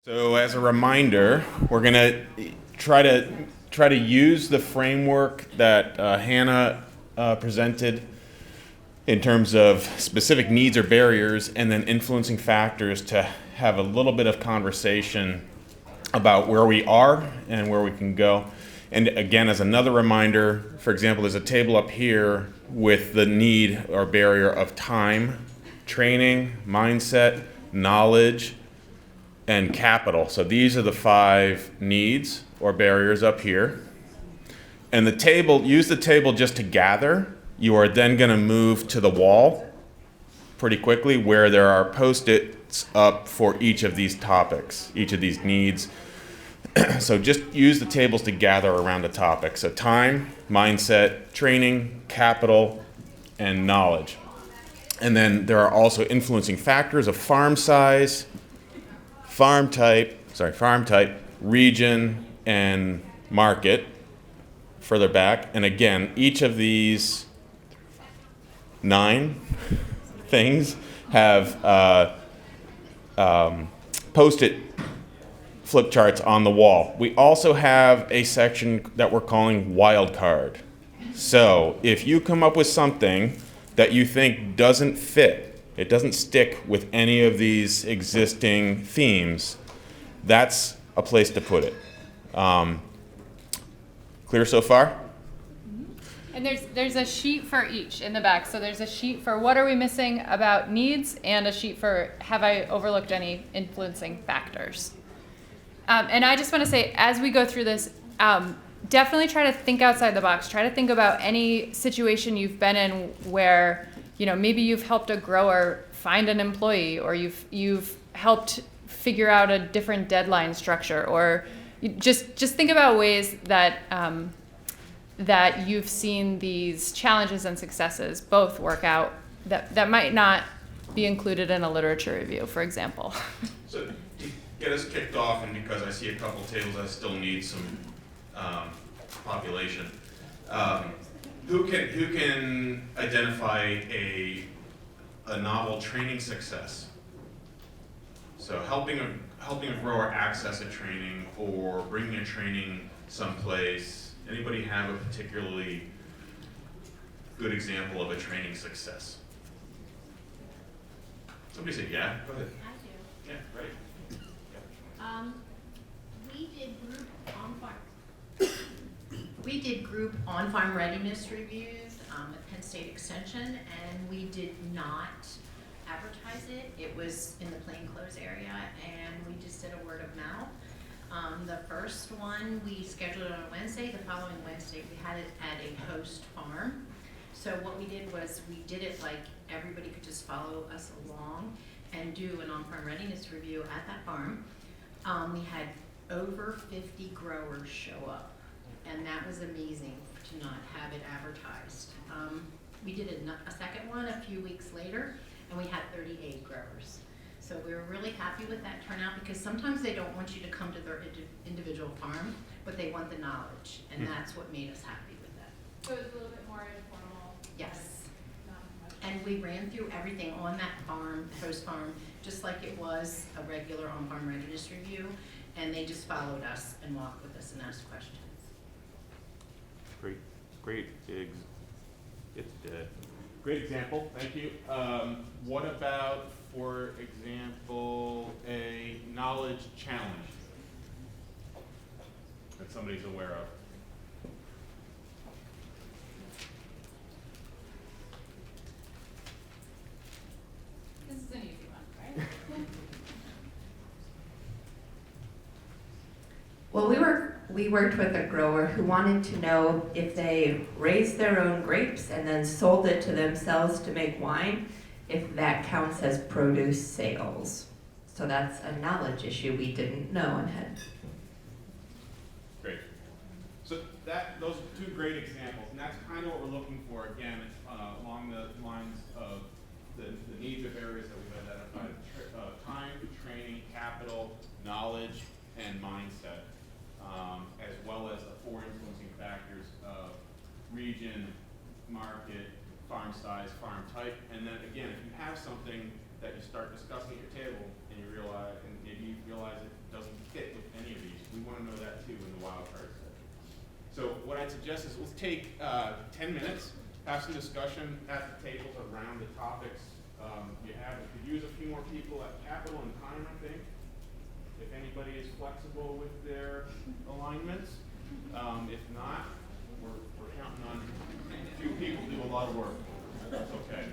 So as a reminder, we're going to try to use the framework that Hannah presented in terms of specific needs or barriers and then influencing factors to have a little bit of conversation about where we are and where we can go. And again, as another reminder, for example, there's a table up here with the need or barrier of time, training, mindset, knowledge, and capital. So these are the 5 needs or barriers up here. And the table, use the table just to gather. You are then going to move to the wall pretty quickly where there are post-its up for each of these topics, each of these needs. So just use the tables to gather around the topic. So time, mindset, training, capital, and knowledge. And then there are also influencing factors of farm size, farm type, region, and market further back. And again, each of these 9 things have post-it flip charts on the wall. We also have a section that we're calling wildcard. So if you come up with something that you think doesn't fit, it doesn't stick with any of these existing themes, that's a place to put it. Clear so far? And there's a sheet for each in the back. So there's a sheet for what are we missing about needs and a sheet for have I overlooked any influencing factors. And I just want to say, as we go through this, definitely try to think outside the box. Try to think about any situation you've been in where, maybe you've helped a grower find an employee, or you've helped figure out a different deadline structure, or just think about ways that that you've seen these challenges and successes both work out that might not be included in a literature review, for example. So to get us kicked off, and because I see a couple tables I still need some population, who can identify a novel training success? So helping a grower access a training or bringing a training someplace. Anybody have a particularly good example of a training success? Somebody say yeah. Go ahead. I do. Yeah, right. We did group on-farm readiness reviews at Penn State Extension, and we did not advertise it. It was in the plainclothes area, and we just did a word of mouth. The first one, we scheduled it on Wednesday. The following Wednesday, we had it at a host farm. So what we did was we did it like everybody could just follow us along and do an on-farm readiness review at that farm. We had over 50 growers show up, and that was amazing to not have it advertised. We did a second one a few weeks later, and we had 38 growers. So we were really happy with that turnout, because sometimes they don't want you to come to their individual farm, but they want the knowledge, and that's what made us happy with that. So it's a little bit more informal. Yes. And we ran through everything on that farm, host farm, just like it was a regular on-farm readiness review, and they just followed us and walked with us and asked questions. Great example. Thank you. What about, for example, a knowledge challenge that somebody's aware of? This is an easy one, right? Well, we worked with a grower who wanted to know if they raised their own grapes and then sold it to themselves to make wine, if that counts as produce sales. So that's a knowledge issue we didn't know and had. Great. So those are 2 great examples, and that's kind of what we're looking for, again, along the lines of the needs of areas that we've identified: time, training, capital, knowledge, and mindset, as well as the 4 influencing factors of region, market, farm size, farm type. And then again, if you have have something that you start discussing at your table and you realize, it doesn't fit with any of these, we want to know that too in the wildcard set. So what I'd suggest is let's take 10 minutes, have some discussion at the tables around the topics you have. We could use a few more people at capital and time, I think, if anybody is flexible with their alignments. If not, we're counting on a few people to do a lot of work. That's okay.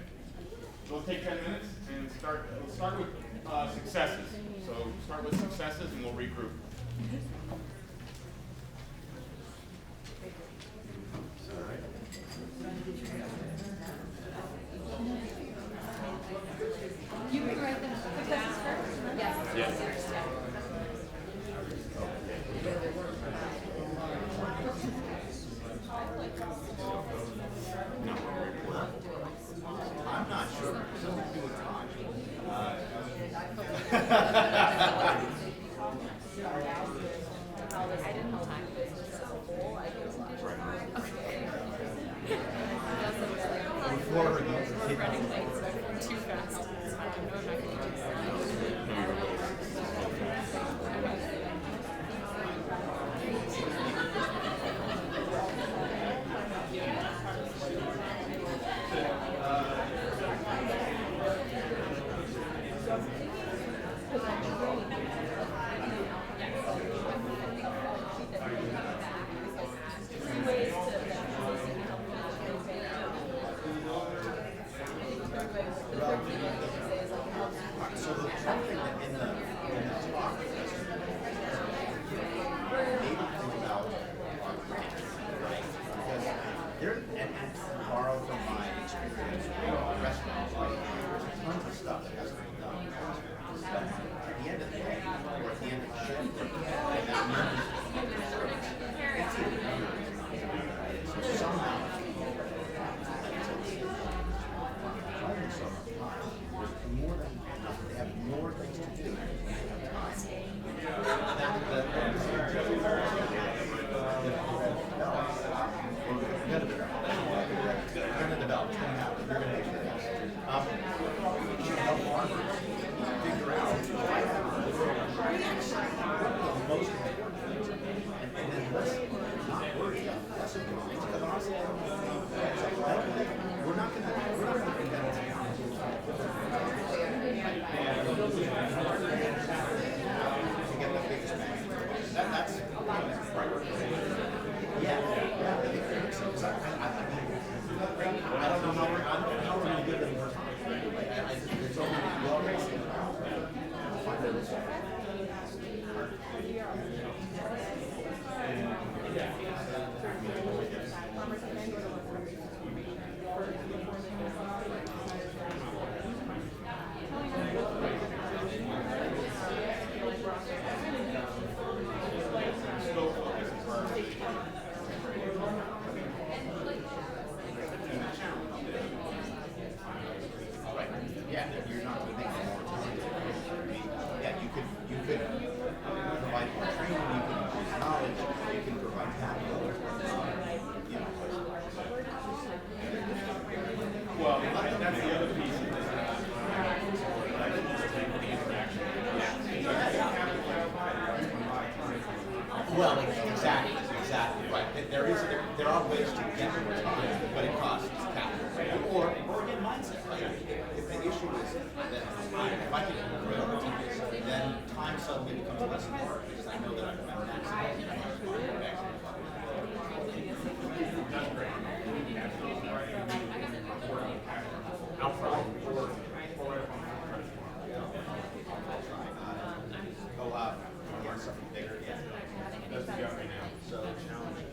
So we'll take 10 minutes and we'll start with successes. So start with successes and we'll regroup. All right. You can write the successes first? Yes. Yes. I'm not sure. Something to do with time. Before we get to the kids. Too fast. I'm not going to do So the something that in the talk made me think about right? Because there and borrow from my experience in restaurants, right? There's tons of stuff that has to be done. But at the end of the day, or at the end of the shift, and that means it's even right? So somehow so much time. There's more than enough. They have more things to do. They have time. They're going to develop. It's going to happen. They're going to make this. We should help farmers figure out the most important things, and then let's not worry about the lesser things. Because honestly, we're not going to bring that down. To get the biggest bang. That's priority. Yeah. I don't know how we're going to give them more time. It's only well racing. Find a result. Yeah, you're not going to make more time. Yeah, you could provide more training, you can use knowledge, you can provide capital. Well, that's the other piece of this. Well, exactly, right. There are ways to get more time, but it costs capital. Or again, mindset. Like, if the issue is that time, if I can prioritize, then time suddenly becomes less important because I know that I'm maximizing my That's great. Outside. go out and get something bigger. Yeah. That's the job right now. So challenging.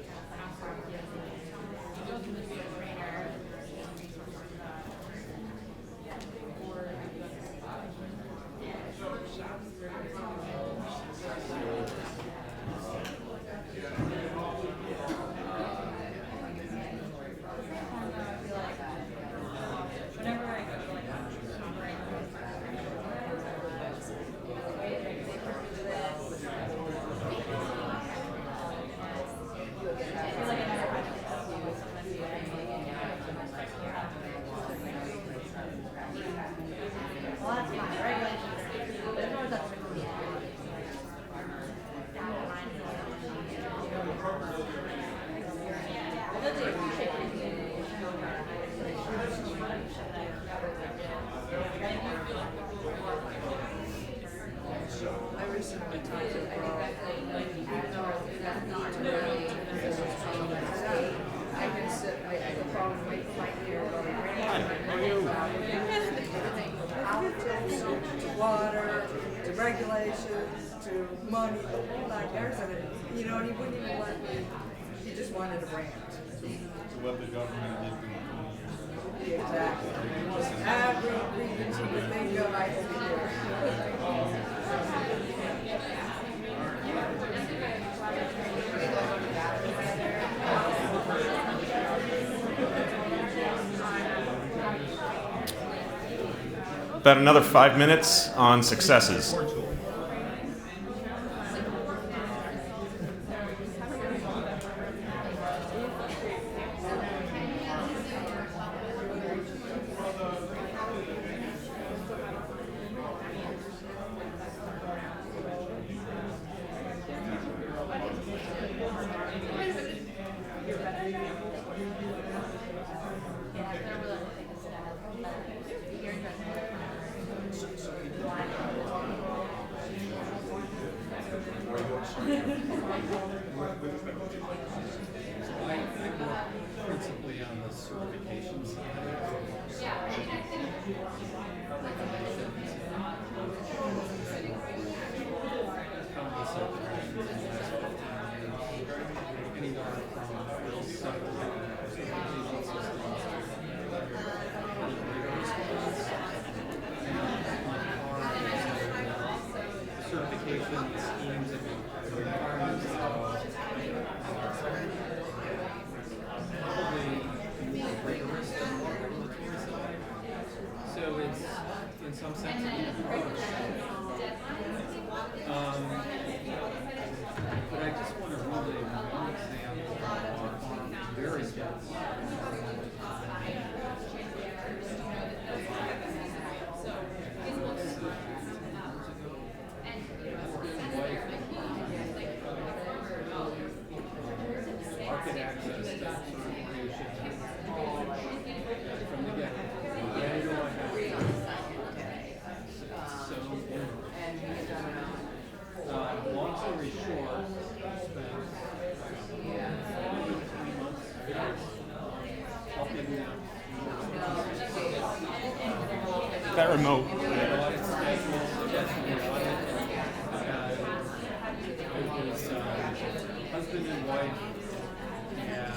recently talked to a girl, I can sit, I can call and wait for my ear, go to to water, to regulations, to money, the whole nine yards of it. You know, and he wouldn't even let me, he just wanted a rant. To what the government did for 20 years. Exactly. Every grievance you could think of, I had to hear. About another 5 minutes on successes. Principally on the certification side. Countless certifications in the last 15 years. Anywhere from bill certification systems to certification schemes and requirements probably more rigorous than the regulatory side. So it's, in some sense, an approach. But I just want to really one example of very market access to certification from the get-go. Why do I have so long story short, spent 3 months helping them. That remote. Audit schedules, audit. It was husband and wife, and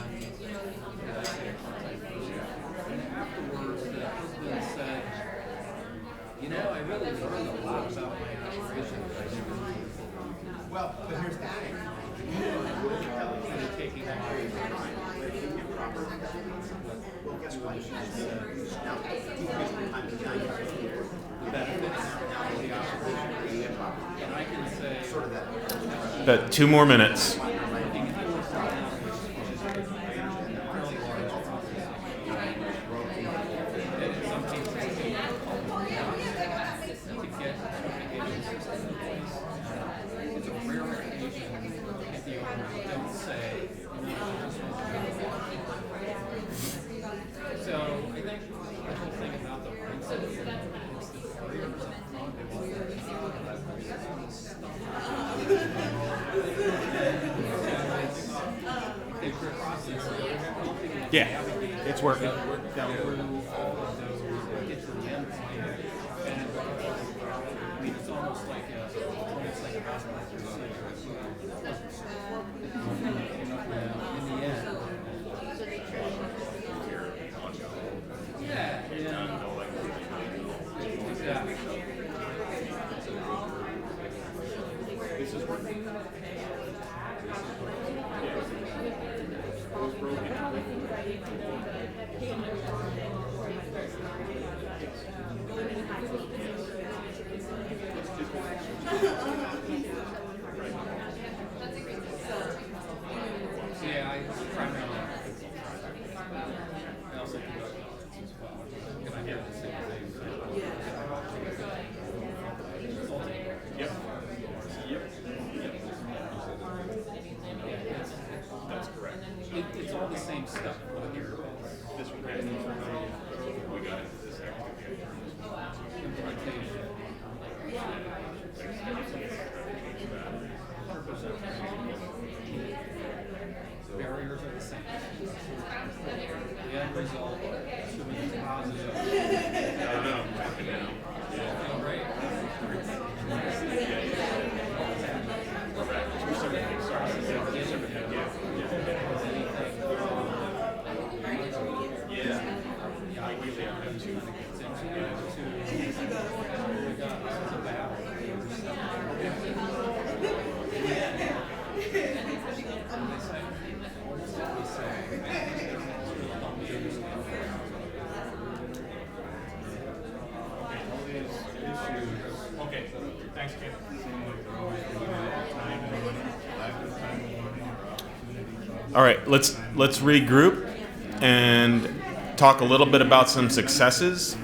afterwards the husband said, you know, I really learned a lot about my operation. Well, but here's the thing. Kind of taking on Well, guess what? Now, the benefits of the operation. And I can say, sort of that. About 2 more minutes. working in which is a fairly large process. And in some cases, to get certification systems in place, it's a rare occasion if the owners don't say, no, I just want to. So I think the whole thing about the mindset is that the barriers up front, they want they process helping Yeah, it's working. through all of those and get to the end point. And I mean, it's almost like a hospital procedure. In the end. Yeah. Exactly. This is working. Yeah, I primarily. I also conduct audits as well. And I have the same thing. Consulting. Yep. That's correct. It's all the same stuff. What you're this one has we got into this implementation. Okay, thanks, Ken. All right, let's regroup and talk a little bit about some successes.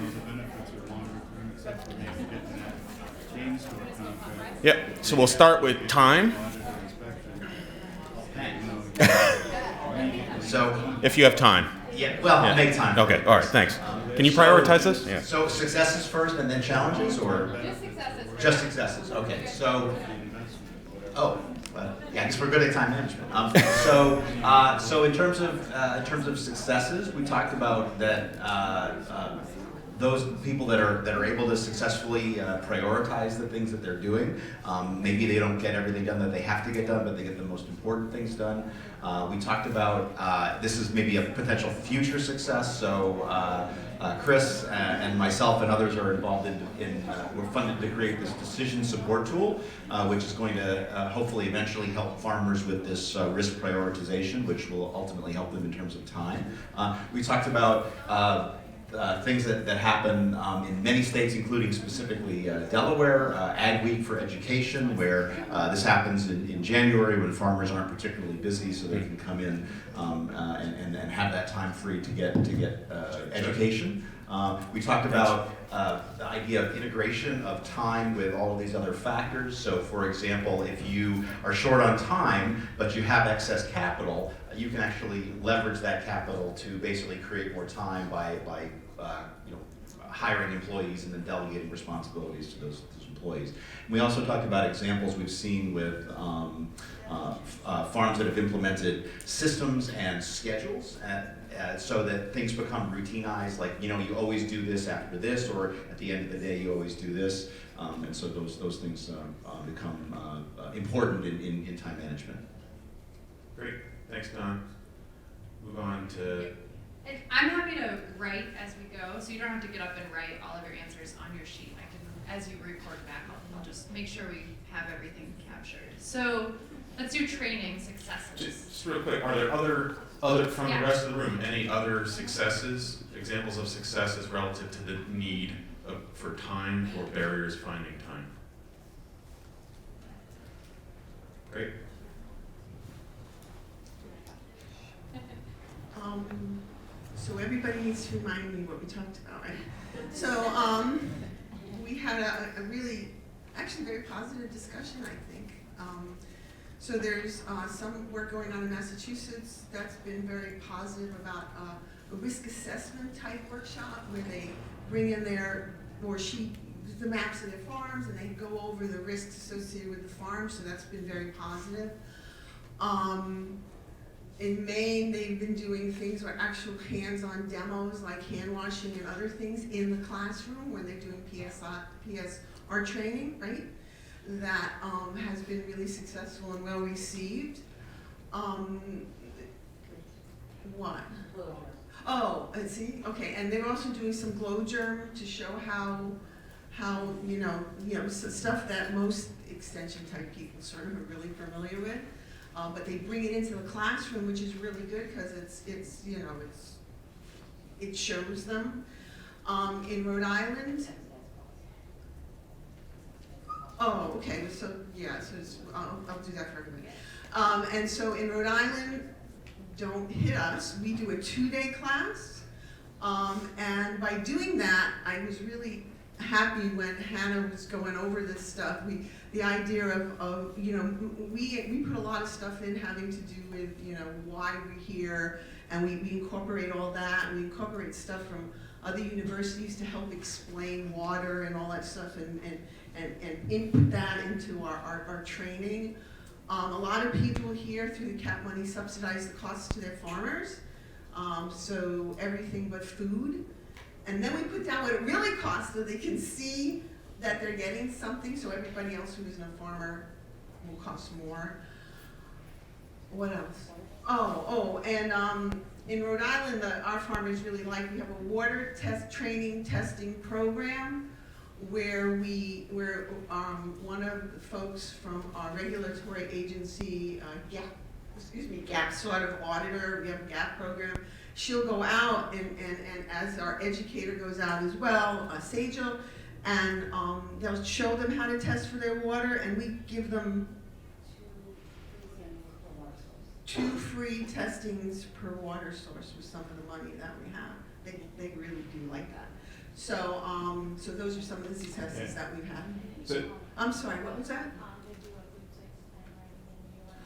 Yep, so we'll start with time. So, If you have time. yeah, well, Yeah. I'll make time. Okay, all right, thanks. Can you prioritize this? Yeah. So successes first and then challenges, or? Just successes. Just successes, okay, so, well, yeah, I guess we're good at time management. So in terms of successes, we talked about that those people that are able to successfully prioritize the things that they're doing. Maybe they don't get everything done that they have to get done, but they get the most important things done. We talked about this is maybe a potential future success. So Chris and myself and others are involved we're funded to create this decision support tool, which is going to hopefully eventually help farmers with this risk prioritization, which will ultimately help them in terms of time. We talked about things that happen in many states, including specifically Delaware, Ag Week for Education, where this happens in January when farmers aren't particularly busy, so they can come in and have that time free to get education. We talked about the idea of integration of time with all of these other factors. So for example, if you are short on time, but you have excess capital, you can actually leverage that capital to basically create more time by hiring employees and then delegating responsibilities to those employees. And we also talked about examples we've seen with farms that have implemented systems and schedules so that things become routinized, like you always do this after this, or at the end of the day you always do this, and so those things become important in time management. Great, thanks, Don. Move on to. And I'm happy to write as we go, so you don't have to get up and write all of your answers on your sheet. I can, as you report back, I'll just make sure we have everything captured. So let's do training successes. Just real quick, are there other from the rest of the room, any other successes, examples of successes relative to the need for time or barriers finding time? Great. So everybody needs to remind me what we talked about, right? So we had a really, actually very positive discussion, I think. So there's some work going on in Massachusetts that's been very positive about a risk assessment type workshop where they bring in the maps of their farms and they go over the risks associated with the farm, so that's been very positive. In Maine, they've been doing things like actual hands-on demos, like hand washing and other things in the classroom when they're doing PSR training, right? That has been really successful and well received. What? Oh, let's see. Okay, and they're also doing some glow germ to show how stuff that most extension type people sort of are really familiar with. But they bring it into the classroom, which is really good because it shows them. In Rhode Island. Oh, okay. So yeah, I'll do that for everybody. And so in Rhode Island, don't hit us. We do a 2-day class, and by doing that, I was really happy when Hannah was going over this stuff. The idea of we put a lot of stuff in having to do with why we're here, and we incorporate all that, and we incorporate stuff from other universities to help explain water and all that stuff, and input that into our training. A lot of people here through the CAP money subsidize the costs to their farmers, so everything but food. And then we put down what it really costs so they can see that they're getting something, so everybody else who isn't a farmer will cost more. What else? And in Rhode Island, our farmers really like, we have a water testing program where one of the folks from our regulatory agency, GAP sort of auditor, we have a GAP program, she'll go out and as our educator goes out as well, Sajal, and they'll show them how to test for their water, and we give them 2 free testings per water source with some of the money that we have. They really do like that. So so those are some of the successes that we've had. So, I'm sorry, what was that?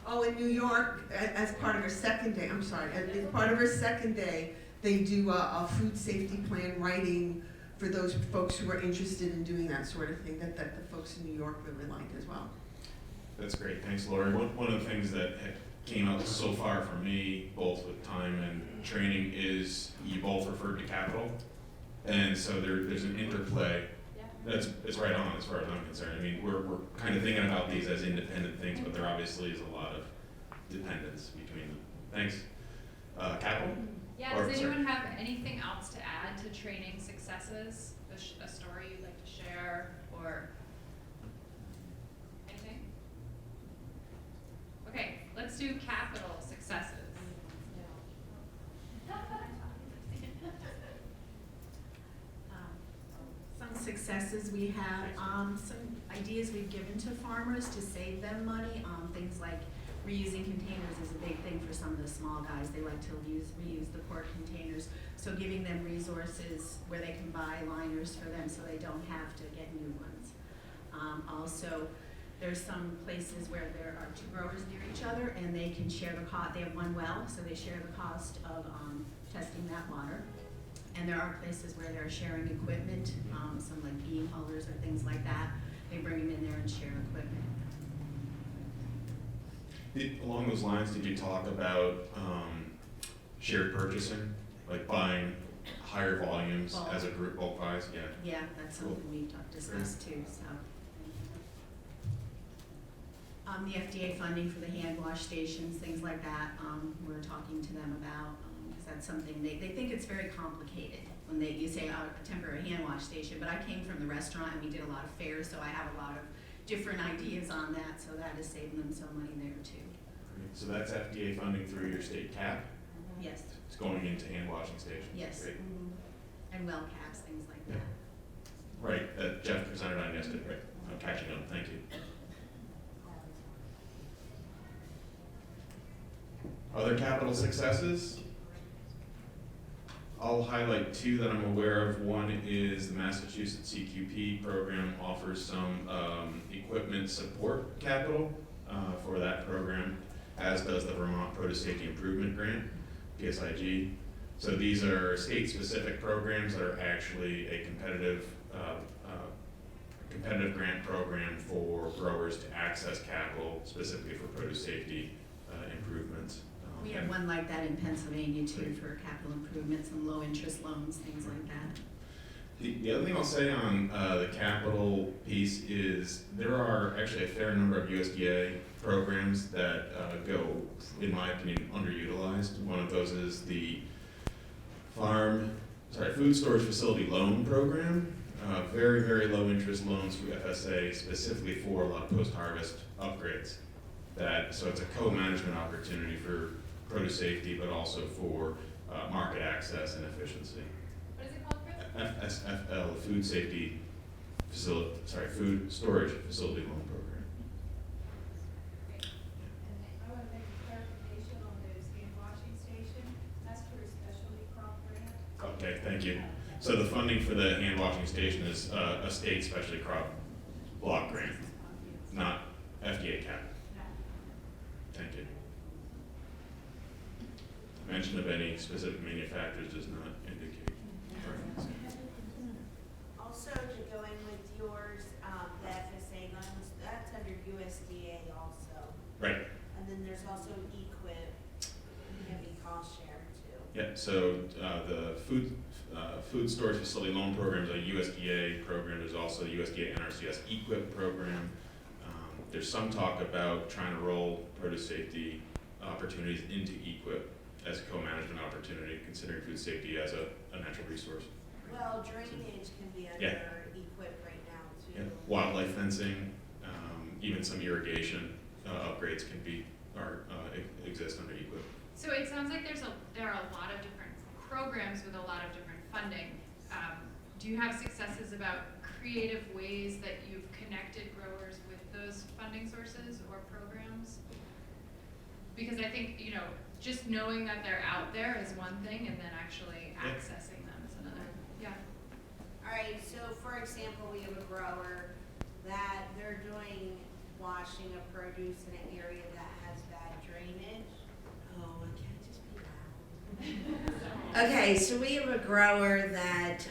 Oh, in New York, as part of her second day, I'm sorry, as part of her second day, they do a food safety plan writing for those folks who are interested in doing that sort of thing, that the folks in New York really liked as well. that's great. Thanks, Lori. One of the things that came out so far for me, both with time and training, is you both referred to capital. And so there's an interplay. It's right on as far as I'm concerned. I mean, we're kind of thinking about these as independent things, but there obviously is a lot of dependence between them. Thanks. Capital? Yeah, Or, does sorry. anyone have anything else to add to training successes? A story you'd like to share or anything? Okay, let's do capital successes. Some successes we have, some ideas we've given to farmers to save them money, things like reusing containers is a big thing for some of the small guys. They like to reuse the quart containers, so giving them resources where they can buy liners for them so they don't have to get new ones. Also, there's some places where there are 2 growers near each other and they can share the cost. They have one well, so they share the cost of testing that water. And there are places where they're sharing equipment, some like bean haulers or things like that. They bring them in there and share equipment. Along those lines, did you talk about shared purchasing, like buying higher volumes Bulk. as a group, bulk buys? Yeah. Yeah, that's something we've discussed too, so. The FDA funding for the hand wash stations, things like that, we're talking to them about, because that's something, they think it's very complicated when you say, a temporary hand wash station, but I came from the restaurant and we did a lot of fairs, so I have a lot of different ideas on that, so that is saving them some money there too. Great. So that's FDA funding through your state cap? Yes, It's going into hand washing stations? yes. Great. And well caps, things like Yeah. that. Right, that Jeff presented on yesterday, right? I'm catching up, thank you. Other capital successes? I'll highlight 2 that I'm aware of. One is the Massachusetts CQP program offers some equipment support capital for that program, as does the Vermont Produce Safety Improvement Grant, PSIG. So these are state-specific programs that are actually a competitive grant program for growers to access capital specifically for produce safety improvements. We have one like that in Pennsylvania too for capital improvements and low interest loans, things like that. The other thing I'll say on the capital piece is there are actually a fair number of USDA programs that go, in my opinion, underutilized. One of those is the Food Storage Facility Loan Program. Very, very low interest loans through FSA specifically for a lot of post-harvest upgrades. So it's a co-management opportunity for produce safety, but also for market access and efficiency. What is it called, Chris? FSFL, Food Storage Facility Loan Program. I want to make a clarification on those hand washing stations. That's for a specialty crop grant. Okay, thank you. So the funding for the hand washing station is a state specialty crop block grant, not FDA cap. Thank you. Mention of any specific manufacturers does not indicate preference. Also, to go in with yours, the FSA loans, that's under USDA also. Right. And then there's also EQIP, you have a cost share too. Yeah. So the food storage facility loan program is a USDA program. There's also the USDA NRCS EQIP program. There's some talk about trying to roll produce safety opportunities into EQIP as a co-management opportunity, considering food safety as a natural resource. Well, drainage can be under Yeah. EQIP right wildlife fencing, even some irrigation upgrades can be or exist under equip. So it sounds like there are a lot of different programs with a lot of different funding. Do you have successes about creative ways that you've connected growers with those funding sources or programs? Because I think, just knowing that they're out there is one thing, and then actually accessing them is another. Yeah. All right, so for example, we have a grower that they're doing washing of produce in an area that has bad drainage. Oh, I can't just be loud. Okay, so we have a grower that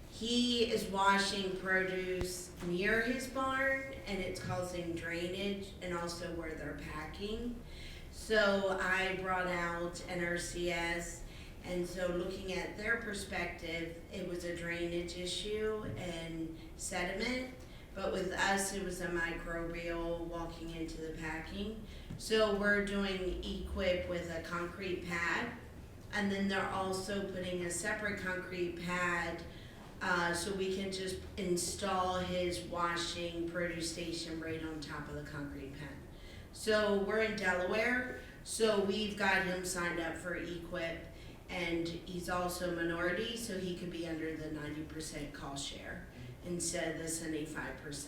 he is washing produce near his barn, and it's causing drainage and also where they're packing. So I brought out NRCS, and so looking at their perspective, it was a drainage issue and sediment, but with us, it was a microbial walking into the packing. So we're doing equip with a concrete pad, and then they're also putting a separate concrete pad so we can just install his washing produce station right on top of the concrete pad. So we're in Delaware, so we've got him signed up for equip, and he's also minority, so he could be under the 90% cost share instead of the 75%.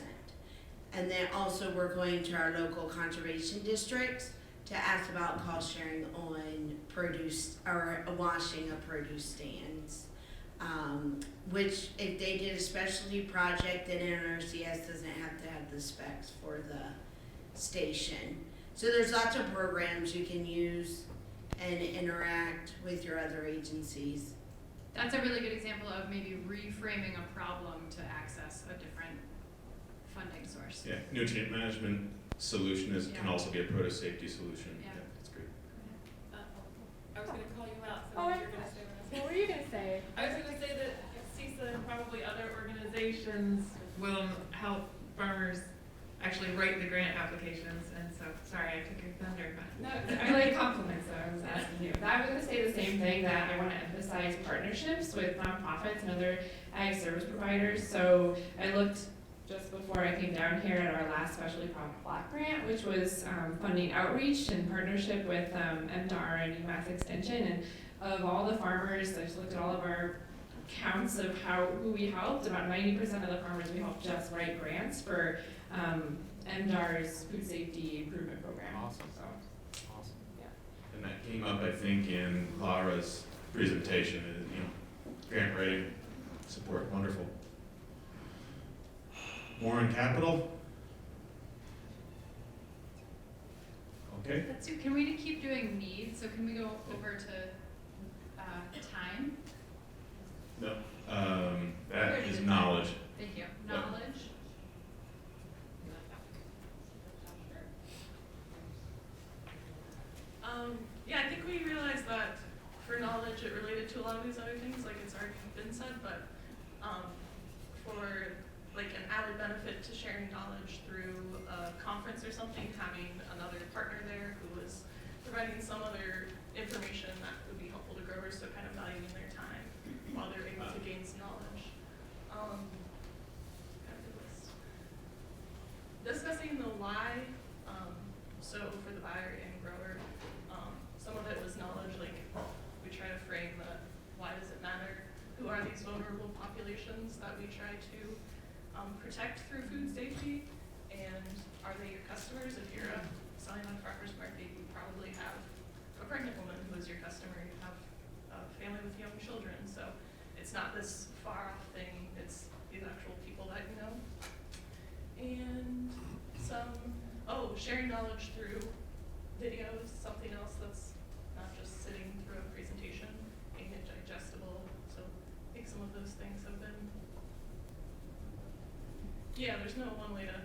And then also we're going to our local conservation districts to ask about cost sharing on produce or washing of produce stands. Which if they did a specialty project, then NRCS doesn't have to have the specs for the station. So there's lots of programs you can use and interact with your other agencies. That's a really good example of maybe reframing a problem to access a different funding source. Yeah, nutrient management solution can also be a produce safety solution. Yeah. That's great. I was going to call you out, so Oh, you're going to say what I was What were you gonna say? I was going to say that CISA and probably other organizations will help farmers actually write the grant applications, and so, sorry, I took your thunder, but. No, I like compliments, so I was asking you. I was gonna say the same thing, that I wanna emphasize partnerships with nonprofits and other ag service providers. So I looked just before I came down here at our last specialty block grant, which was funding outreach in partnership with MDAR and UMass Extension. And of all the farmers, I just looked at all of our counts of who we helped. About 90% of the farmers we helped just write grants for MDAR's food safety improvement program. Awesome. So, Awesome. yeah. And that came up, I think, in Clara's presentation, grant writing support, wonderful. Warren Capital? Okay. Let's do, can we keep doing needs? So can we go over to time? No. That is knowledge. Thank you. Yep. Knowledge. Yeah, I think we realized that for knowledge, it related to a lot of these other things, like it's already been said, but for like an added benefit to sharing knowledge through a conference or something, having another partner there who was providing some other information that would be helpful to growers, so kind of valuing their time while they're able to gain some knowledge. Got the list. Discussing the why, so for the buyer and grower, some of it was knowledge, like we try to frame the why does it matter, who are these vulnerable populations that we try to protect through food safety, and are they your customers? If you're selling on farmer's market, you probably have a pregnant woman who is your customer, you have a family with young children, so it's not this far off thing, it's these actual people that you know. And sharing knowledge through videos, something else that's not just sitting through a presentation, making it digestible, so I think some of those things have been, there's no one way to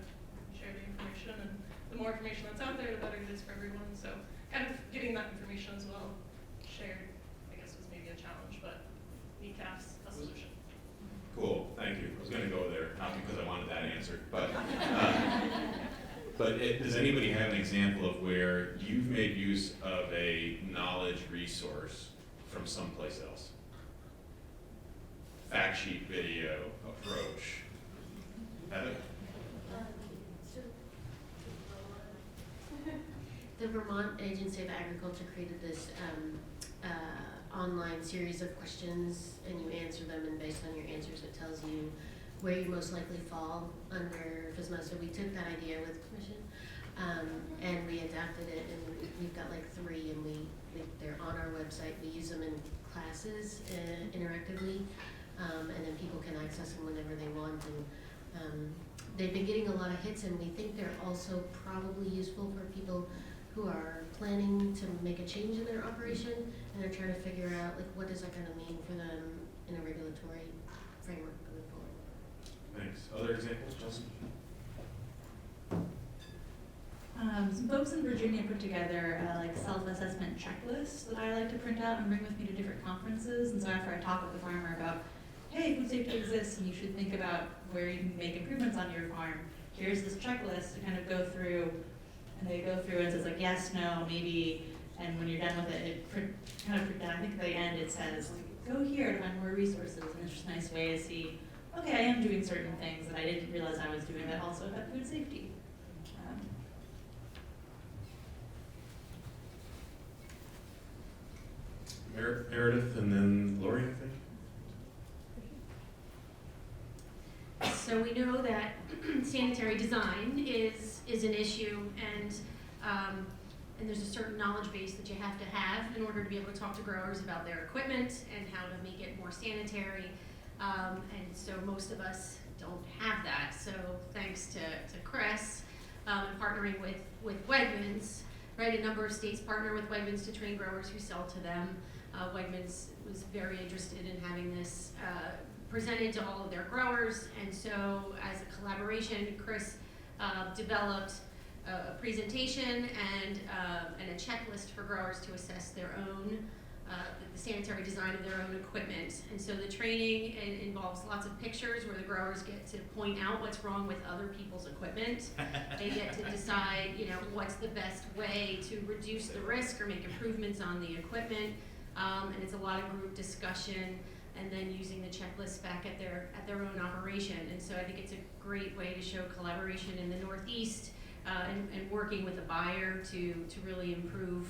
share the information, and the more information that's out there, the better it is for everyone, so kind of getting that information as well shared, I guess, was maybe a challenge, but NECAF's a solution. Cool, thank you. I was gonna go there, not because I wanted that answered, but does anybody have an example of where you've made use of a knowledge resource from someplace else? Fact sheet video approach. Vermont Agency of Agriculture created this online series of questions, and you answer them, and based on your answers, it tells you where you most likely fall under FSMA. So we took that idea with permission, and we adapted it, and we've got like 3, and they're on our website. We use them in classes interactively, and then people can access them whenever they want. And they've been getting a lot of hits, and we think they're also probably useful for people who are planning to make a change in their operation, and they're trying to figure out, like, what is that going to mean for them in a regulatory framework going forward. Thanks. Other examples, Justin? Some folks in Virginia put together like self-assessment checklists that I like to print out and bring with me to different conferences. And so after I talk with the farmer about, hey, food safety exists and you should think about where you can make improvements on your farm, here's this checklist to kind of go through. And they go through and it says like yes, no, maybe. And when you're done with it, I think at the end it says, like, go here to find more resources. And it's just a nice way to see, okay, I am doing certain things that I didn't realize I was doing that also affect food safety. Meredith and then Lori, I think. So we know that sanitary design is an issue, and there's a certain knowledge base that you have to have in order to be able to talk to growers about their equipment and how to make it more sanitary. And so most of us don't have that. So thanks to Chris and partnering with Wegmans, right? A number of states partner with Wegmans to train growers who sell to them. Wegmans was very interested in having this presented to all of their growers, and so as a collaboration, Chris developed a presentation and a checklist for growers to assess their own the sanitary design of their own equipment. And so the training involves lots of pictures where the growers get to point out what's wrong with other people's equipment. They get to decide, what's the best way to reduce the risk or make improvements on the equipment. And it's a lot of group discussion, and then using the checklist back at their own operation. And so I think it's a great way to show collaboration in the Northeast and working with the buyer to really improve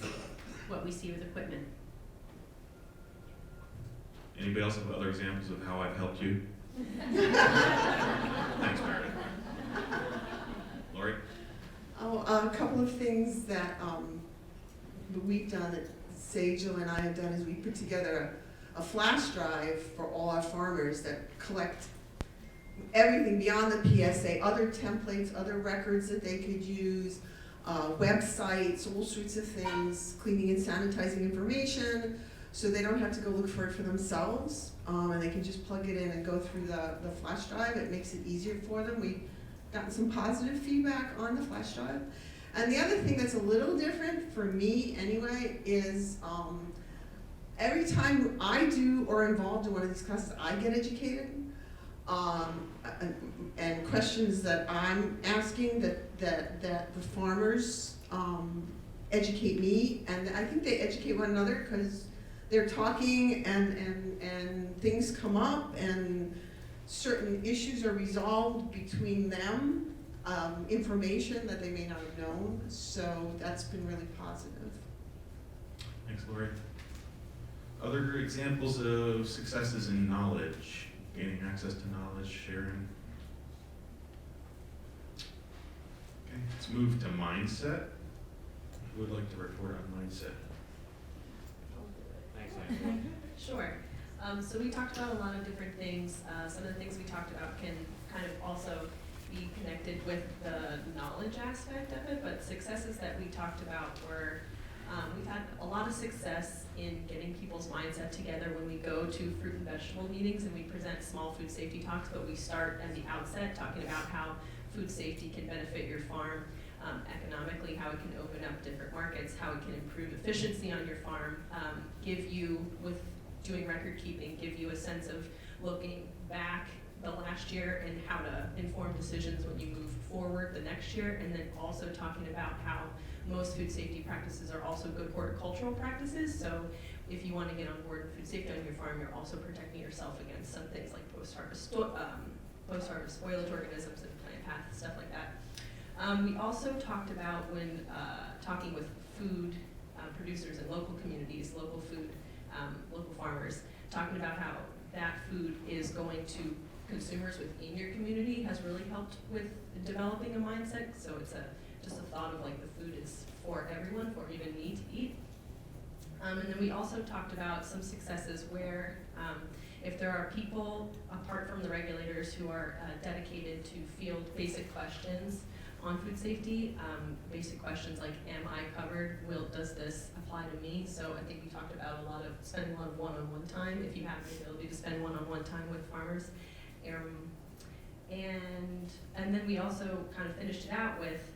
what we see with equipment. Anybody else have other examples of how I've helped you? Thanks, Meredith. Lori? A couple of things that we've done, that Sajal and I have done, is we put together a flash drive for all our farmers that collect everything beyond the PSA, other templates, other records that they could use, websites, all sorts of things, cleaning and sanitizing information, so they don't have to go look for it for themselves, and they can just plug it in and go through the flash drive. It makes it easier for them. We've gotten some positive feedback on the flash drive. And the other thing that's a little different for me anyway is every time I do or involved in one of these classes, I get educated. And questions that I'm asking that the farmers educate me, and I think they educate one another because they're talking and things come up and certain issues are resolved between them. Information that they may not have known, so that's been really positive. Thanks, Lori. Other examples of successes in knowledge, gaining access to knowledge, sharing. Okay, let's move to mindset. Who would like to report on mindset? Thanks, Lance. Sure. So we talked about a lot of different things. Some of the things we talked about can kind of also be connected with the knowledge aspect of it, but successes that we talked about were, we've had a lot of success in getting people's mindset together when we go to fruit and vegetable meetings and we present small food safety talks, but we start at the outset talking about how food safety can benefit your farm economically, how it can open up different markets, how it can improve efficiency on your farm, give you, with doing record keeping, give you a sense of looking back the last year and how to inform decisions when you move forward the next year, and then also talking about how most food safety practices are also good horticultural practices. So if you want to get on board with food safety on your farm, you're also protecting yourself against some things like post-harvest spoilage organisms and plant path and stuff like that. We also talked about when talking with food producers in local communities, local food, local farmers, talking about how that food is going to consumers within your community has really helped with developing a mindset. So it's just a thought of like the food is for everyone, for even me to eat. And then we also talked about some successes where if there are people apart from the regulators who are dedicated to field basic questions on food safety, basic questions like, am I covered? Does this apply to me? So I think we talked about spending a lot of one-on-one time, if you have the ability to spend one-on-one time with farmers. And then we also kind of finished it out with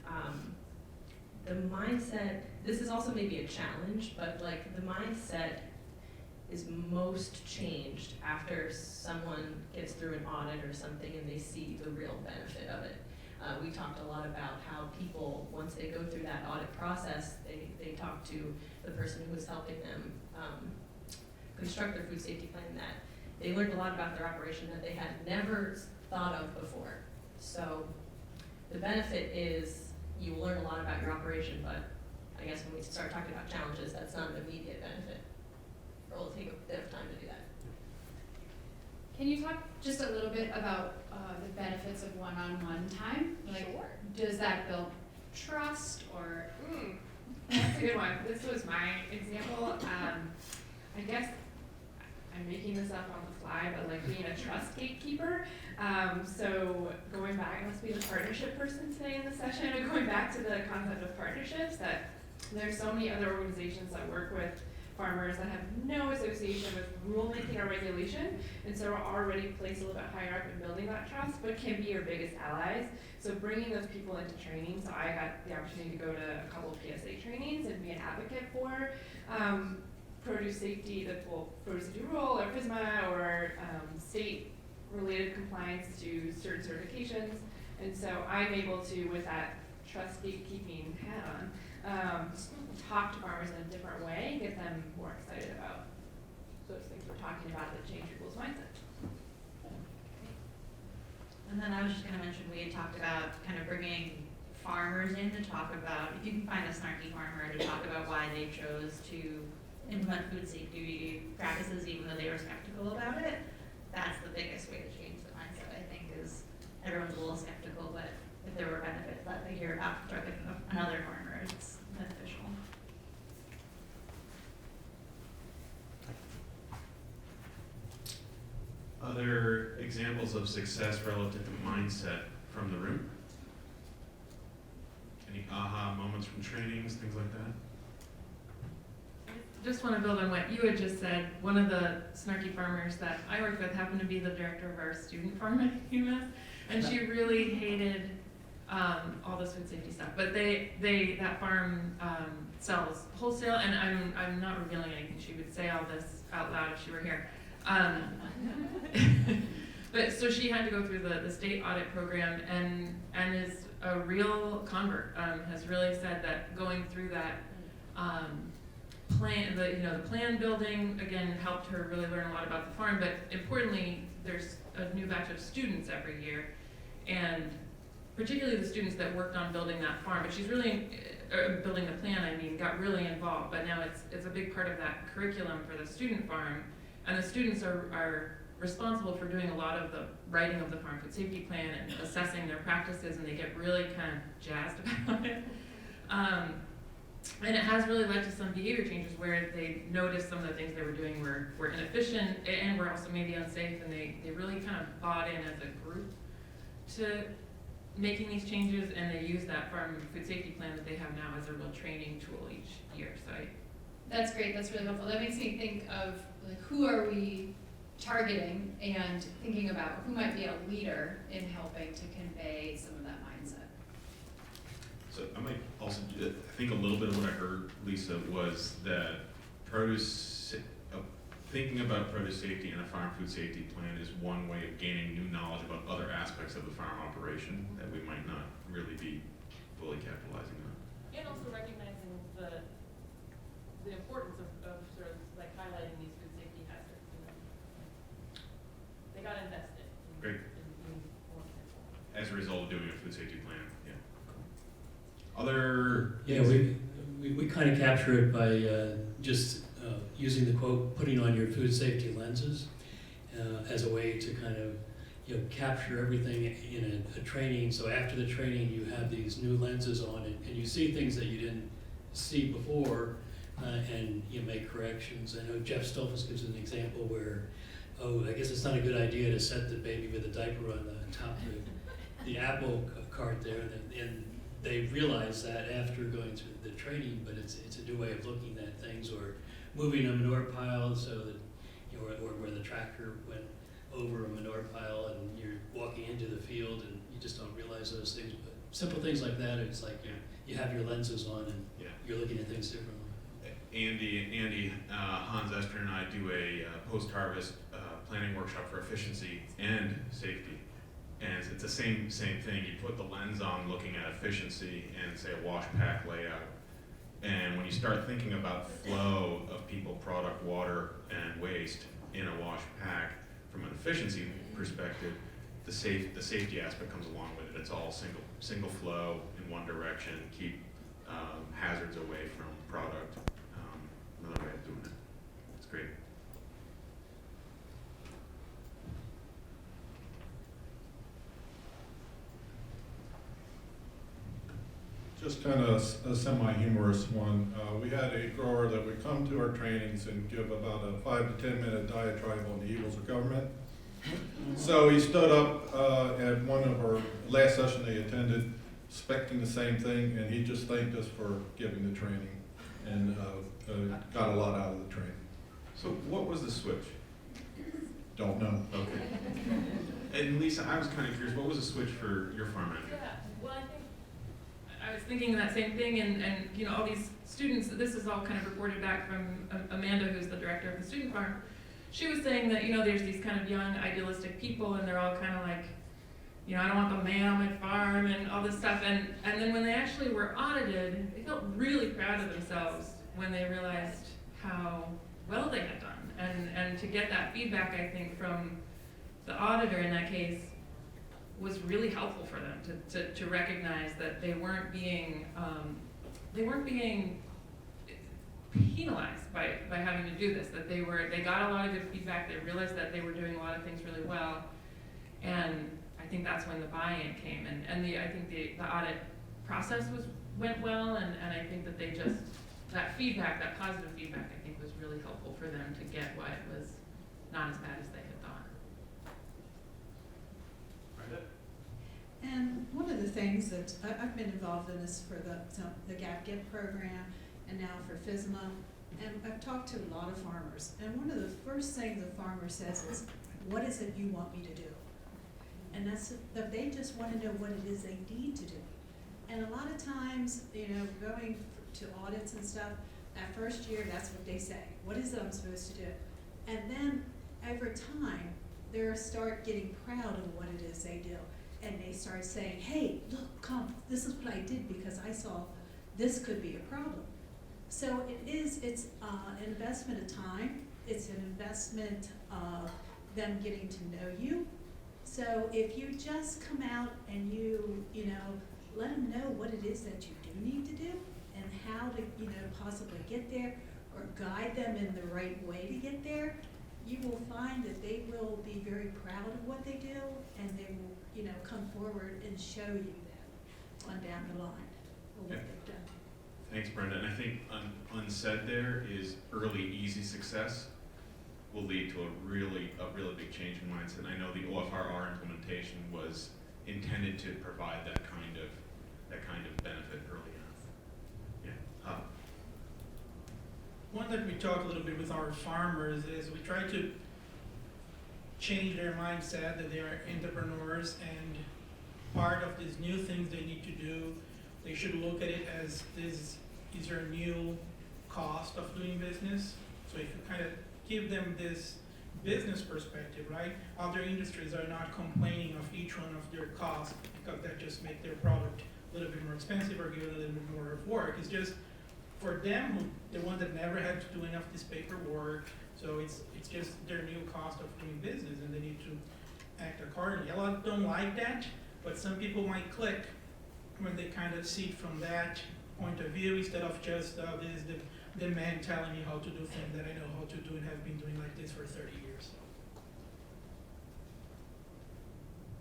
the mindset. This is also maybe a challenge, but like the mindset is most changed after someone gets through an audit or something and they see the real benefit of it. We talked a lot about how people, once they go through that audit process, they talk to the person who was helping them construct their food safety plan, that they learned a lot about their operation that they had never thought of before. So the benefit is you learn a lot about your operation, but I guess when we start talking about challenges, that's not an immediate benefit. Or it'll take a bit of time to do that. Can you talk just a little bit about the benefits of one-on-one time? Like, Sure. Does that build trust or? That's a good one. This was my example. I guess I'm making this up on the fly, but like being a trust gatekeeper. So going back, I must be the partnership person today in the session, and going back to the concept of partnerships, that there's so many other organizations that work with farmers that have no association with rulemaking or regulation, and so are already placed a little bit higher up in building that trust, but can be your biggest allies. So bringing those people into training, so I got the opportunity to go to a couple of PSA trainings and be an advocate for produce safety, produce safety rule, or FSMA, or state-related compliance to certain certifications. And so I'm able to, with that trust gatekeeping hat on, talk to farmers in a different way, get them more excited about those things we're talking about that change people's mindset. And then I was just going to mention, we had talked about kind of bringing farmers in to talk about, if you can find a snarky farmer, to talk about why they chose to implement food safety practices even though they were skeptical about it. That's the biggest way to change the mindset, I think, is everyone's a little skeptical, but if there were benefits that they hear about another farmer, it's beneficial. Other examples of success relative to mindset from the room? Any aha moments from trainings, things like that? Just want to build on what you had just said. One of the snarky farmers that I worked with happened to be the director of our student farm at UMass, and she really hated all this food safety stuff. But that farm sells wholesale, and I'm not revealing anything. She would say all this out loud if she were here. But so she had to go through the state audit program, and is a real convert. Has really said that going through that the plan building again helped her really learn a lot about the farm. But importantly, there's a new batch of students every year, and particularly the students that worked on building that farm. But she's really building the plan. I mean, got really involved. But now it's a big part of that curriculum for the student farm. And the students are responsible for doing a lot of the writing of the farm food safety plan and assessing their practices, and they get really kind of jazzed about it. And it has really led to some behavior changes where they noticed some of the things they were doing were inefficient and were also maybe unsafe, and they really kind of bought in as a group to making these changes, and they use that farm food safety plan that they have now as a real training tool each year. So That's great. That's really helpful. That makes me think of like who are we targeting and thinking about who might be a leader in helping to convey some of that mindset. So I might also think a little bit of what I heard, Lisa, was that thinking about produce safety and a farm food safety plan is one way of gaining new knowledge about other aspects of the farm operation that we might not really be fully capitalizing on. And also recognizing the importance of sort of like highlighting these food safety hazards. They got invested in, Great. in more careful. As a result of doing a food safety plan, yeah. Other Yeah, we we kind of capture it by just using the quote, putting on your food safety lenses as a way to kind of capture everything in a training. So after the training, you have these new lenses on and you see things that you didn't see before, and you make corrections. I know Jeff Stolfus gives an example where, I guess it's not a good idea to set the baby with a diaper on the top of the apple cart there, and they realize that after going through the training, but it's a new way of looking at things, or moving a manure pile so that, or where the tractor went over a manure pile and you're walking into the field and you just don't realize those things. But simple things like that, it's like you have your lenses on and you're looking at things differently. Andy, Hans Esther and I do a post-harvest planning workshop for efficiency and safety. And it's the same thing. You put the lens on looking at efficiency and say a wash pack layout. And when you start thinking about flow of people, product, water, and waste in a wash pack from an efficiency perspective, the safety aspect comes along with it. It's all single flow in one direction, keep hazards away from product. Another way of doing it. It's great. Just kind of a semi-humorous one. We had a grower that would come to our trainings and give about a 5 to 10 minute diatribe on the evils of government. So he stood up at one of our last session they attended, expecting the same thing, and he just thanked us for giving the training and got a lot out of the training. So what was the switch? Don't know. Okay. And Lisa, I was kind of curious, what was the switch for your farm manager? Yeah, well, I was thinking that same thing, and all these students, this is all kind of reported back from Amanda, who's the director of the student farm. She was saying that, there's these kind of young, idealistic people, and they're all kind of like, I don't want the man on my farm and all this stuff. And then when they actually were audited, they felt really proud of themselves when they realized how well they had done. And to get that feedback, I think, from the auditor in that case was really helpful for them to recognize that they weren't being penalized by having to do this, that they got a lot of good feedback, they realized that they were doing a lot of things really well, and I think that's when the buy-in came, and I think the audit process went well, and I think that that feedback, that positive feedback, I think was really helpful for them to get why it was not as bad as they had thought. And one of the things that I've been involved in this for the Gap Gift program and now for FSMA, and I've talked to a lot of farmers, and one of the first things a farmer says is, what is it you want me to do? And that's that they just want to know what it is they need to do. And a lot of times, going to audits and stuff, that first year, that's what they say. What is it I'm supposed to do? And then over time, they start getting proud of what it is they do. And they start saying, hey, look, come, this is what I did because I saw this could be a problem. So it's an investment of time. It's an investment of them getting to know you. So if you just come out and you let them know what it is that you do need to do and how to, possibly get there or guide them in the right way to get there, you will find that they will be very proud of what they do, and they will, come forward and show you that on down the line of what they've done. Thanks, Brenda. And I think unsaid there is early, easy success will lead to a really big change in mindset. And I know the OFRR implementation was intended to provide that kind of benefit early on. Yeah. One that we talk a little bit with our farmers is we try to change their mindset that they are entrepreneurs, and part of these new things they need to do, they should look at it as this is your new cost of doing business. So if you kind of give them this business perspective, right? Other industries are not complaining of each one of their costs because that just make their product a little bit more expensive or give it a little bit more of work. It's just for them, the one that never had to do enough this paperwork, so it's just their new cost of doing business, and they need to act accordingly. A lot don't like that, but some people might click when they kind of see it from that point of view instead of just this the man telling me how to do things that I know how to do and have been doing like this for 30 years.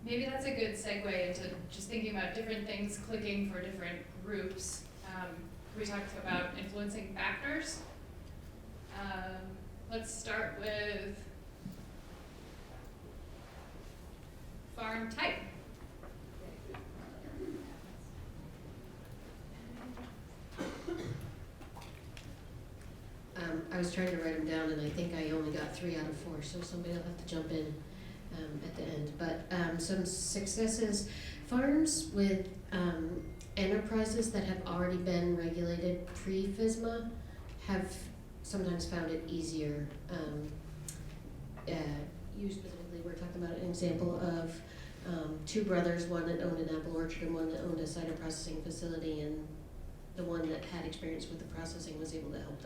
Maybe that's a good segue into just thinking about different things clicking for different groups. We talked about influencing factors. Let's start with farm type. I was trying to write them down, and I think I only got 3 out of 4, so somebody will have to jump in at the end. But some successes, farms with enterprises that have already been regulated pre-FSMA have sometimes found it easier. You specifically were talking about an example of 2 brothers, one that owned an apple orchard and one that owned a cider processing facility, and the one that had experience with the processing was able to help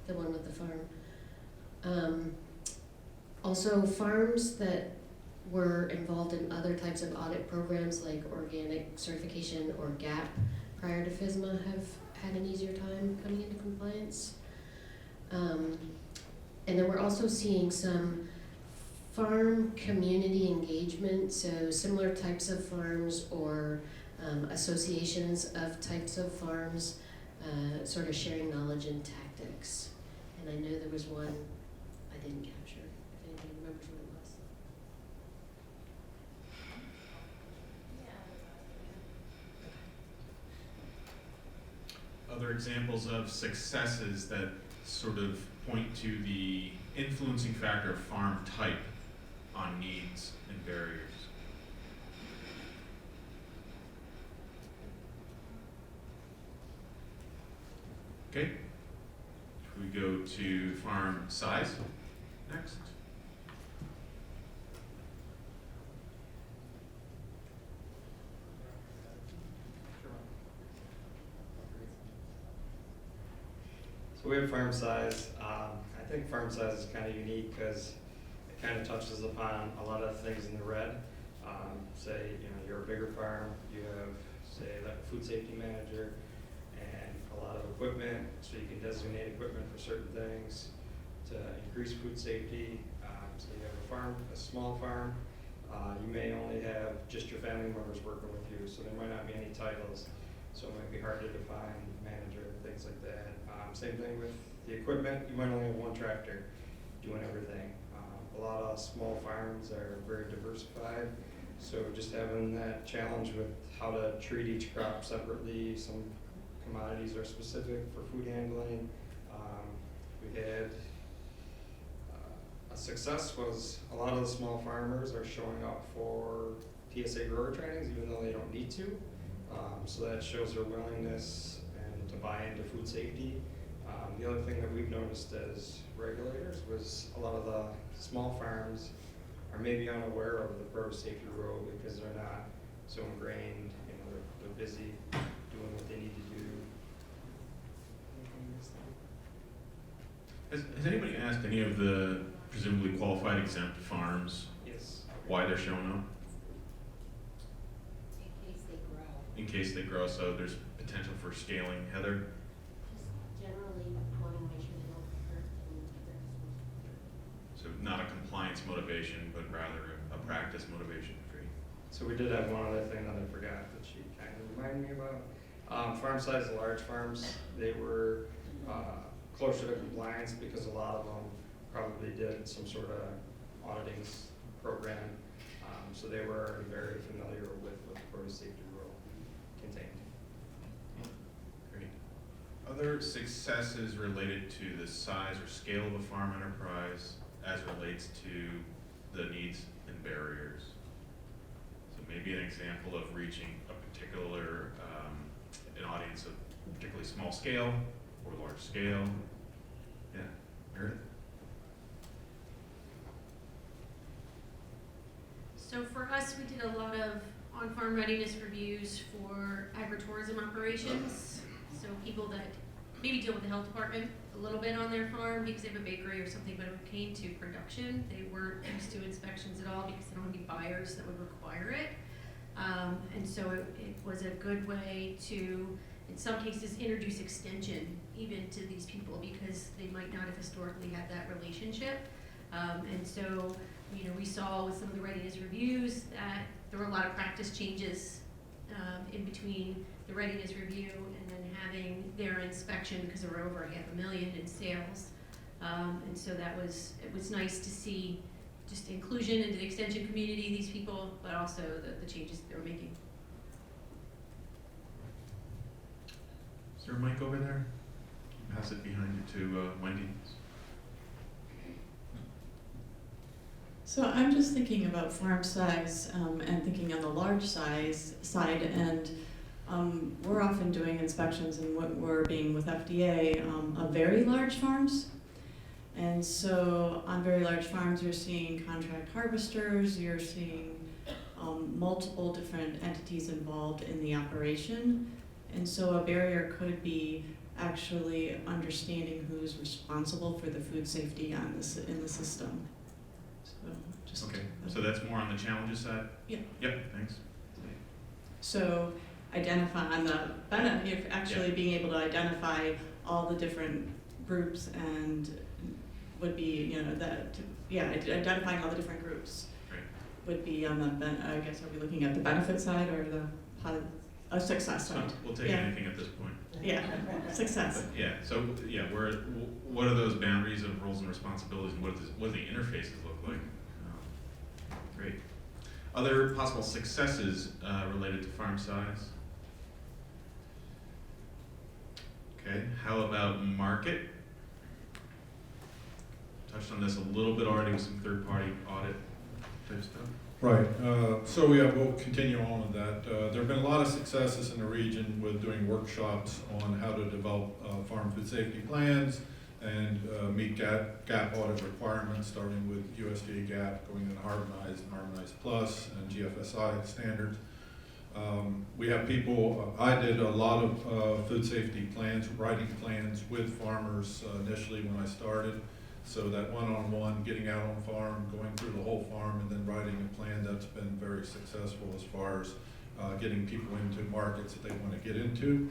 the one with the farm. Also, farms that were involved in other types of audit programs like organic certification or GAP prior to FSMA have had an easier time coming into compliance. And then we're also seeing some farm community engagement, so similar types of farms or associations of types of farms sort of sharing knowledge and tactics. And I know there was one I didn't capture, if anybody remembers what it was. Other examples of successes that sort of point to the influencing factor of farm type on needs and barriers. Okay, we go to farm size next. So we have farm size. I think farm size is kind of unique because it kind of touches upon a lot of things in the red. Say, you're a bigger farm, you have, say, like a food safety manager and a lot of equipment, so you can designate equipment for certain things to increase food safety. So you have a small farm, you may only have just your family members working with you, so there might not be any titles. So it might be hard to define manager and things like that. Same thing with the equipment, you might only have one tractor doing everything. A lot of small farms are very diversified, so just having that challenge with how to treat each crop separately. Some commodities are specific for food handling. We had a success was a lot of the small farmers are showing up for TSA grower trainings even though they don't need to. So that shows their willingness and to buy into food safety. The other thing that we've noticed as regulators was a lot of the small farms are maybe unaware of the produce safety rule because they're not so ingrained, they're busy doing what they need to do. Has anybody asked any of the presumably qualified exempt farms Yes. why they're showing up? In case they grow. In case they grow, so there's potential for scaling. Heather? Generally wanting to make sure they don't hurt any So not a compliance motivation, but rather a practice motivation. Great. So we did have one other thing that I forgot that she kind of reminded me about. Farm size large farms, they were closer to compliance because a lot of them probably did some sort of auditing program. So they were already very familiar with what the produce safety rule contained. Great. Other successes related to the size or scale of a farm enterprise as relates to the needs and barriers. So maybe an example of reaching a particular, an audience of particularly small scale or large scale. Yeah, Meredith? So for us, we did a lot of on-farm readiness reviews for agritourism operations. So people that maybe deal with the health department a little bit on their farm because they have a bakery or something, but when it came to production, they weren't used to inspections at all because they don't have any buyers that would require it. And so it was a good way to in some cases, introduce extension even to these people because they might not have historically had that relationship. And so, you know, we saw with some of the readiness reviews that there were a lot of practice changes in between the readiness review and then having their inspection because there were over $500,000 in sales. And so it was nice to see just inclusion into the extension community, these people, but also the changes that they were making. Is there a mic over there? Pass it behind you to Wendy. So I'm just thinking about farm size and thinking on the large size side, and we're often doing inspections and what we're being with FDA of very large farms. And so on very large farms, you're seeing contract harvesters, you're seeing multiple different entities involved in the operation. And so a barrier could be actually understanding who's responsible for the food safety on this in the system. So just okay, so that's more on the challenges side? Yeah. Yep, thanks. So identify on the benefit, actually being able to identify all the different groups and would be, you know, that, identifying all the different groups would be on the, I guess, are we looking at the benefit side or the success side? We'll take anything at this point. Yeah, success. But, yeah, so, what are those boundaries of roles and responsibilities and what do the interfaces look like? Great. Other possible successes related to farm size? Okay, how about market? Touched on this a little bit already with some third-party audit type stuff. Right, so we'll continue on with that. There have been a lot of successes in the region with doing workshops on how to develop farm food safety plans and meet GAP audit requirements, starting with USDA GAP, going into Harmonized Plus, and GFSI standards. We have people, I did a lot of food safety plans, writing plans with farmers initially when I started. So that one-on-one, getting out on farm, going through the whole farm, and then writing a plan, that's been very successful as far as getting people into markets that they want to get into.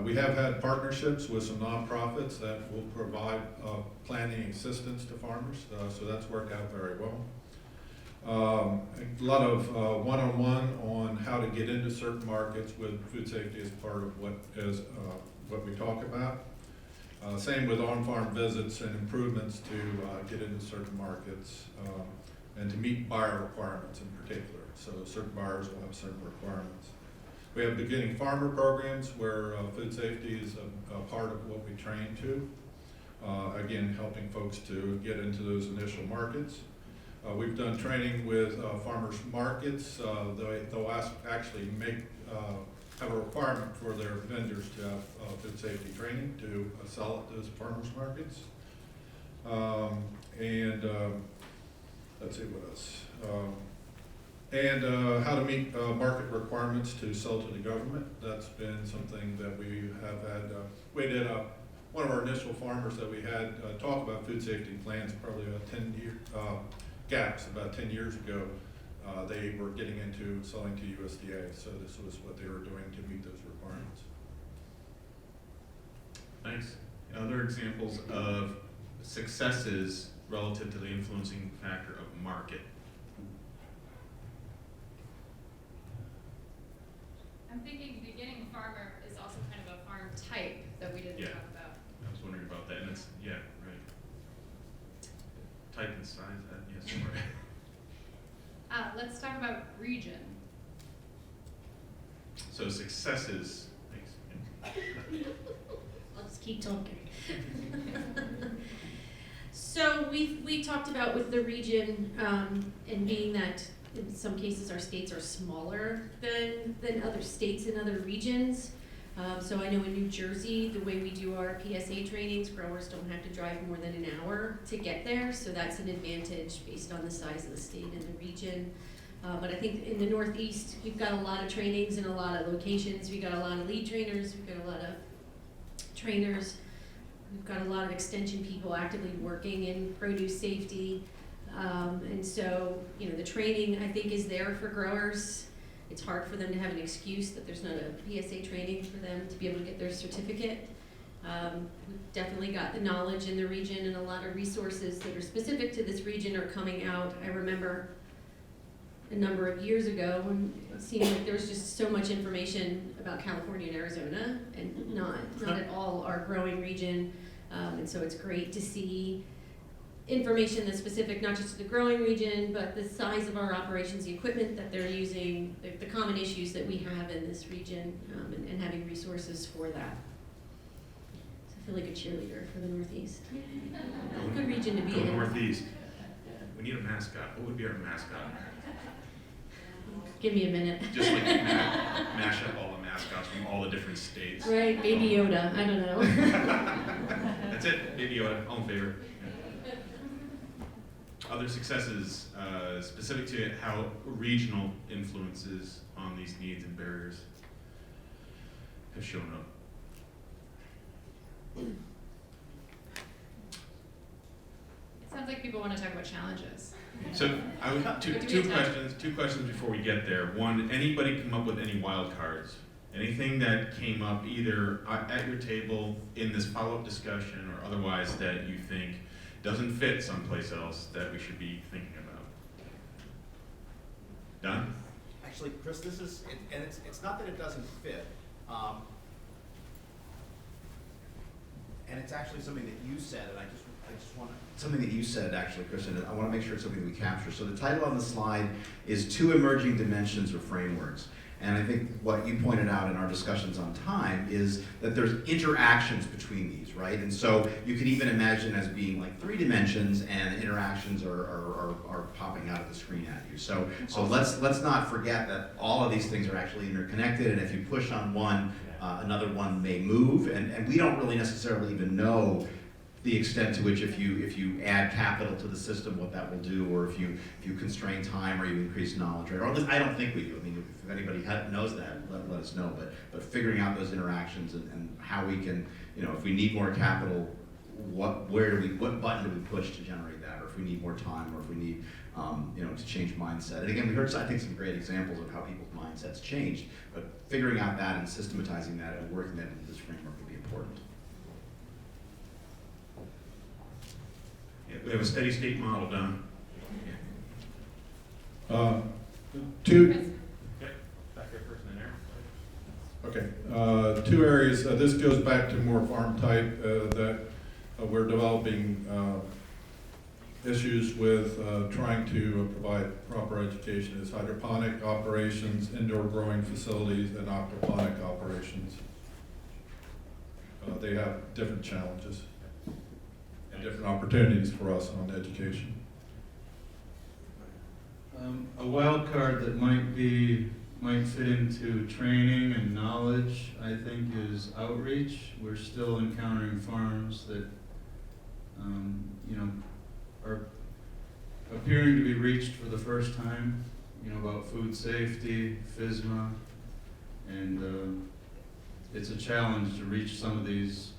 We have had partnerships with some nonprofits that will provide planning assistance to farmers, so that's worked out very well. A lot of one-on-one on how to get into certain markets with food safety as part of what we talk about. Same with on-farm visits and improvements to get into certain markets and to meet buyer requirements in particular. So certain buyers will have certain requirements. We have beginning farmer programs where food safety is a part of what we train to. Again, helping folks to get into those initial markets. We've done training with farmers markets. They'll actually have a requirement for their vendors to have food safety training to sell at those farmers markets. Let's see what else. How to meet market requirements to sell to the government. That's been something that we have had. We did one of our initial farmers that we had talk about food safety plans probably about 10 years, gaps about 10 years ago. They were getting into selling to USDA, so this was what they were doing to meet those requirements. Thanks. Other examples of successes relative to the influencing factor of market? I'm thinking beginning farmer is also kind of a farm type that we didn't talk about. I was wondering about that, and it's, right. Type and size, yes, right. Let's talk about region. So successes, thanks. I'll just keep talking. So we talked about with the region and being that in some cases our states are smaller than other states and other regions. So I know in New Jersey, the way we do our PSA trainings, growers don't have to drive more than an hour to get there. So that's an advantage based on the size of the state and the region. But I think in the Northeast, we've got a lot of trainings in a lot of locations. We've got a lot of lead trainers. We've got a lot of trainers. We've got a lot of extension people actively working in produce safety. And so, the training I think is there for growers. it's hard for them to have an excuse that there's not a PSA training for them to be able to get their certificate. We've definitely got the knowledge in the region, and a lot of resources that are specific to this region are coming out. I remember a number of years ago when it seemed like there was just so much information about California and Arizona, and not at all our growing region. And so it's great to see information that's specific not just to the growing region, but the size of our operations, the equipment that they're using, the common issues that we have in this region, and having resources for that. So I feel like a cheerleader for the Northeast. Good region to be Go in. Northeast. We need a mascot. What would be our mascot? Give me a minute. Just like mash up all the mascots from all the different states. Right, Baby Yoda, I don't know. That's it, Baby Yoda, all in favor. Yeah. Other successes specific to how regional influences on these needs and barriers have shown up. It sounds like people want to talk about challenges. So I would two questions before we get there. One, anybody come up with any wild cards? Anything that came up either at your table in this follow-up discussion or otherwise that you think doesn't fit someplace else that we should be thinking about? Done? Actually, Chris, this is, and it's not that it doesn't fit, and it's actually something that you said, and I just want to, something that you said actually, Chris, and I want to make sure it's something we capture. So the title on the slide is Two Emerging Dimensions or Frameworks. And I think what you pointed out in our discussions on time is that there's interactions between these, right? And so you could even imagine as being like 3 dimensions, and interactions are popping out of the screen at you. So let's not forget that all of these things are actually interconnected, and if you push on one, another one may move, and we don't really necessarily even know the extent to which if you add capital to the system, what that will do, or if you constrain time or you increase knowledge rate, or at least I don't think we do. I mean, if anybody knows that, let us know. But figuring out those interactions and how we can, if we need more capital, what button do we push to generate that, or if we need more time, or if we need to change mindset. And again, we heard I think some great examples of how people's mindsets changed, but figuring out that and systematizing that and working that into this framework will be important. Yeah, we have a steady state model done. Two. Yep. Back there, person in there. Okay. 2 areas. This goes back to more farm type that we're developing issues with trying to provide proper education is hydroponic operations, indoor growing facilities, and aquaponic operations. They have different challenges and different opportunities for us on education. A wild card that might fit into training and knowledge, I think, is outreach. We're still encountering farms that, are appearing to be reached for the first time, about food safety, FSMA, and it's a challenge to reach some of these,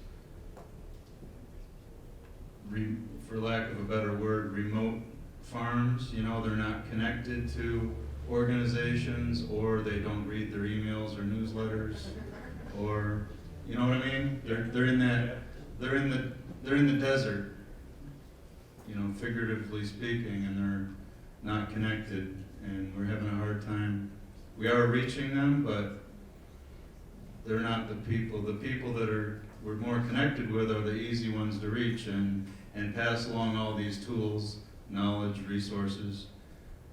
for lack of a better word, remote farms. They're not connected to organizations, or they don't read their emails or newsletters, or you know what I mean? They're in the desert, figuratively speaking, and they're not connected, and we're having a hard time. We are reaching them, but they're not the people. The people that we're more connected with are the easy ones to reach and pass along all these tools, knowledge, resources.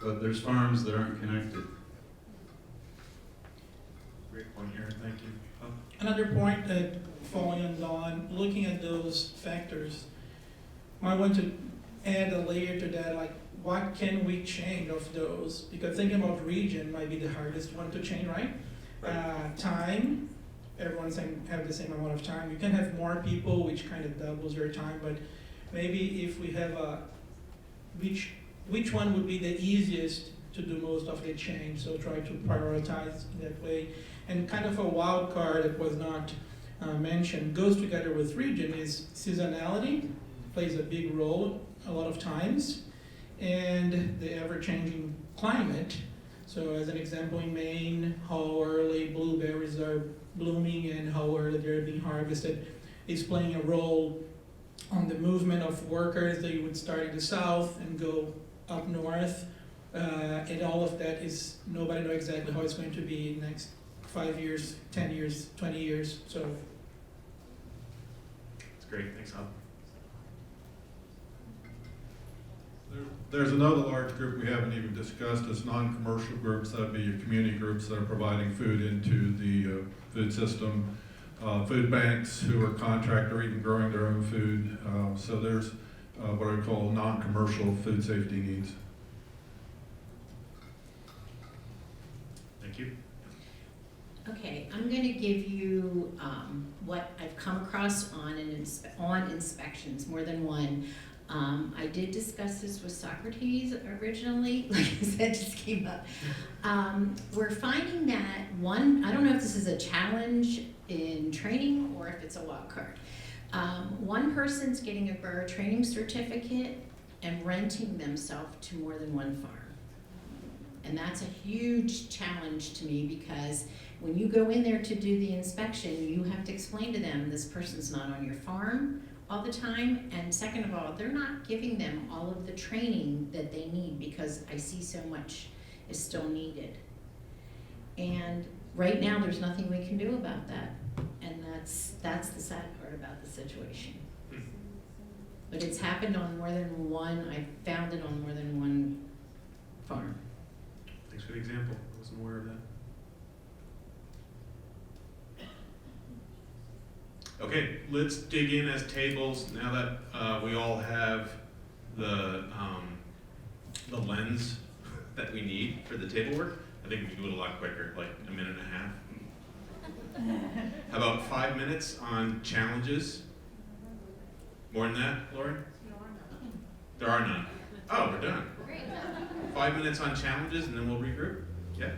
But there's farms that aren't connected. Great point here, thank you. Oh. Another point that following on Dawn, looking at those factors, I want to add a layer to that, like what can we change of those? Because thinking about region might be the hardest one to change, right? Time, everyone's saying have the same amount of time. You can have more people, which kind of doubles your time, but maybe if we have which one would be the easiest to do most of the change, so try to prioritize in that way. And kind of a wild card that was not mentioned, goes together with region, is seasonality, plays a big role a lot of times, and the ever-changing climate. So as an example, in Maine, how early blueberries are blooming and how early they're being harvested is playing a role on the movement of workers. They would start in the south and go up north. And all of that is, nobody knows exactly how it's going to be in the next 5 years, 10 years, 20 years. So That's great. Thanks, Hal. There's another large group we haven't even discussed. It's non-commercial groups. That would be your community groups that are providing food into the food system. Food banks who are contract or even growing their own food. So there's what I call non-commercial food safety needs. Thank you. Okay, I'm going to give you what I've come across on inspections, more than one. I did discuss this with Socrates originally, like I said, just came up. We're finding that I don't know if this is a challenge in training or if it's a wild card. One person's getting a grower training certificate and renting themselves to more than one farm. And that's a huge challenge to me because when you go in there to do the inspection, you have to explain to them this person's not on your farm all the time, and second of all, they're not giving them all of the training that they need because I see so much is still needed. And right now, there's nothing we can do about that, and that's the sad part about the situation. But it's happened on more than one, I found it on more than one farm. Thanks for the example. I wasn't aware of that. Okay, let's dig in as tables now that we all have the lens that we need for the table work. I think we can do it a lot quicker, like a minute and a half. How about 5 minutes on challenges? More than that, Lauren? There are none. Oh, we're done. 5 minutes on challenges and then we'll regroup? Yeah?